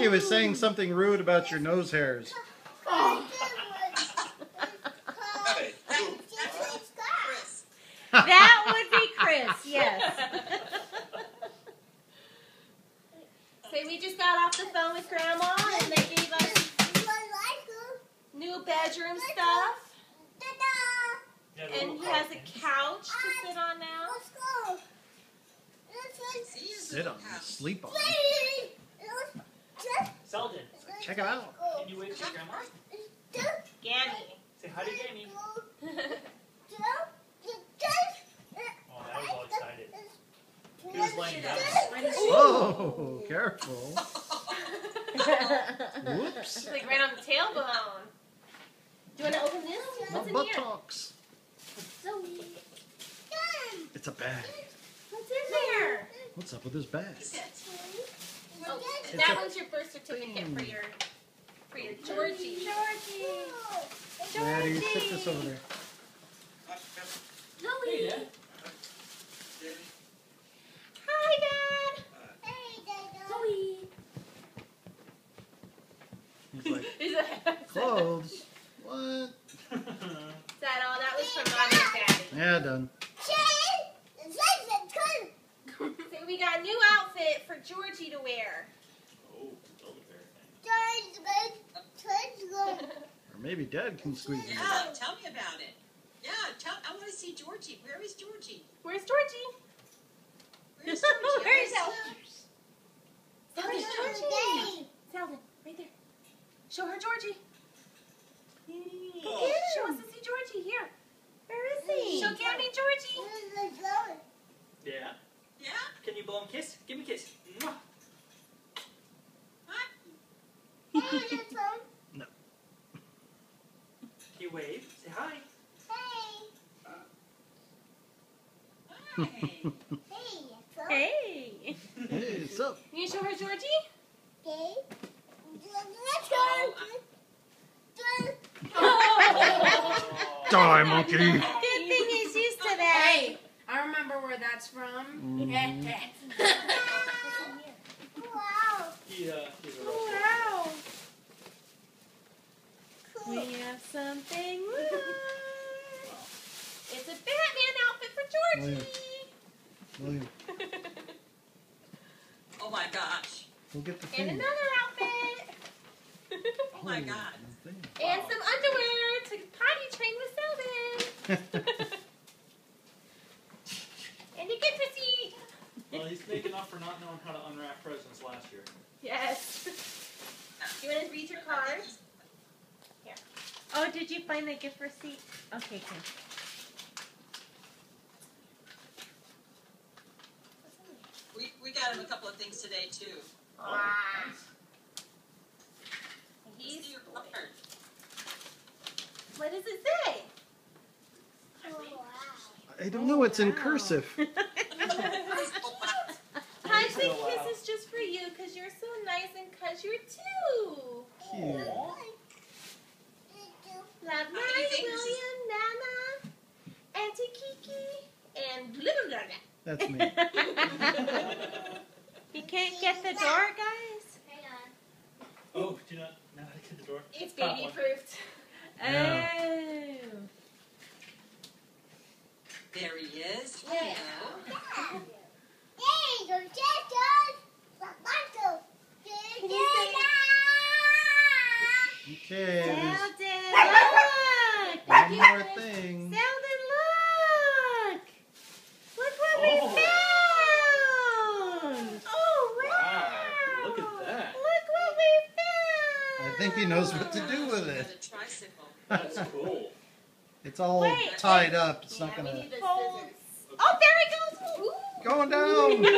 Kiki was saying something rude about your nose hairs. Oh. That would be Chris, yes. Say we just got off the phone with Grandma and they gave us new bedroom stuff. And he has a couch to sit on now. Sit on it, sleep on it. Seldon, Check it out. can you wave to your grandma? Gammy. Say hi to Jamie. Oh, that was all excited. He was laying down. Whoa, careful. Whoops. It's like right on the tailbone. Do you want to open this? No What's in here? buttocks. It's a bag. What's in there? What's up with this bag? Oh, It's that a one's your birth certificate for your Georgie. Maddie, stick this over there. Hey, Dad. Hi, Dad. He's like, Is that clothes? What? all? That was from Mom and Daddy. Yeah, done. So we got a new outfit for Georgie to wear. Oh, Build-A-Bear thing. Or maybe Dad can squeeze it. Yeah, tell me about it. Yeah, I want to see Georgie. Where is Georgie? Where's Georgie? Where's Georgie? Where's Georgie? Georgie? Georgie. Selden, right there. Show her Georgie. Oh. She wants to see Georgie. Here. Where is he? Show Gabby Georgie. Yeah. Yeah? Can you blow him a kiss? Give me a kiss. Mwah. Huh? No. Can you wave? Say hi. Hi. Hey. Hey, what's up? You show her Georgie? Die, monkey. Good thing he's used to that. Hey, I remember where that's from. He's a rough Wow. We have something. It's a Batman outfit for Georgie. William, Oh my gosh. go get the And thing. another outfit. Oh my God. And some underwear to potty train with Selden. And a gift receipt. Well, he's making up for not knowing how to unwrap presents last year. Yes. Do you want to read your card? Here. Oh, did you find the gift receipt? Okay, good. We got him a couple of things today, too. Wow. See your card. What does it say? I don't know. It's in Wow. cursive. Hugs and kisses just for you because you're so nice and because you're two. Cute. Love, many Mary, fingers is- William, Nana, Auntie Kiki, and blah, blah, blah, That's me. blah. You can't get the door, guys? Oh, do you not know how to get the door? It's Top baby one. proofed. Yeah. Oh. There he is. Yeah. Hello. Can you say, Okay, there's Selden, look! one more thing. Selden, look! Look what we Oh. found! Oh, wow! Wow, look at that. Look what we found! I think he knows what to do with Got it. a tricycle. That's cool. It's all Wait, tied up. It's not Yeah, we gonna need the scissors. Oh, there it goes! Ooh. going down. Whee!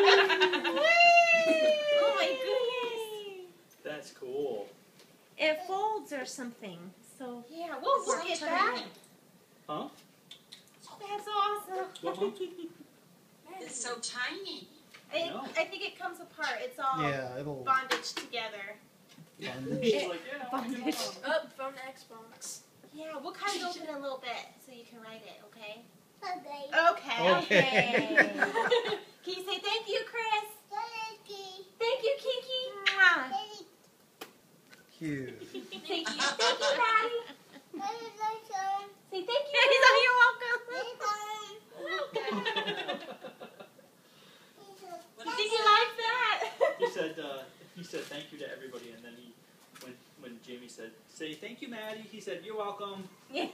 Oh my goodness! That's cool. It folds or something. So yeah, we'll So look at tiny. that. Huh? That's awesome. What one? It's so tiny. I think it comes apart. It's all Yeah, it'll. bondage together. Bondage. She's like, yeah. Bondage. Oh, from Xbox. Yeah, we'll cut it open a little bit so you can write it. Okay. Okay. Okay. Can you say thank you, Chris? Thank you, Kiki. Mwah. you. Thank you, Daddy. Say thank you. He's like, you're welcome. Did you like that? He said thank you to everybody, and then when Jamie said, say thank you, Maddie, he said, you're welcome. Yeah.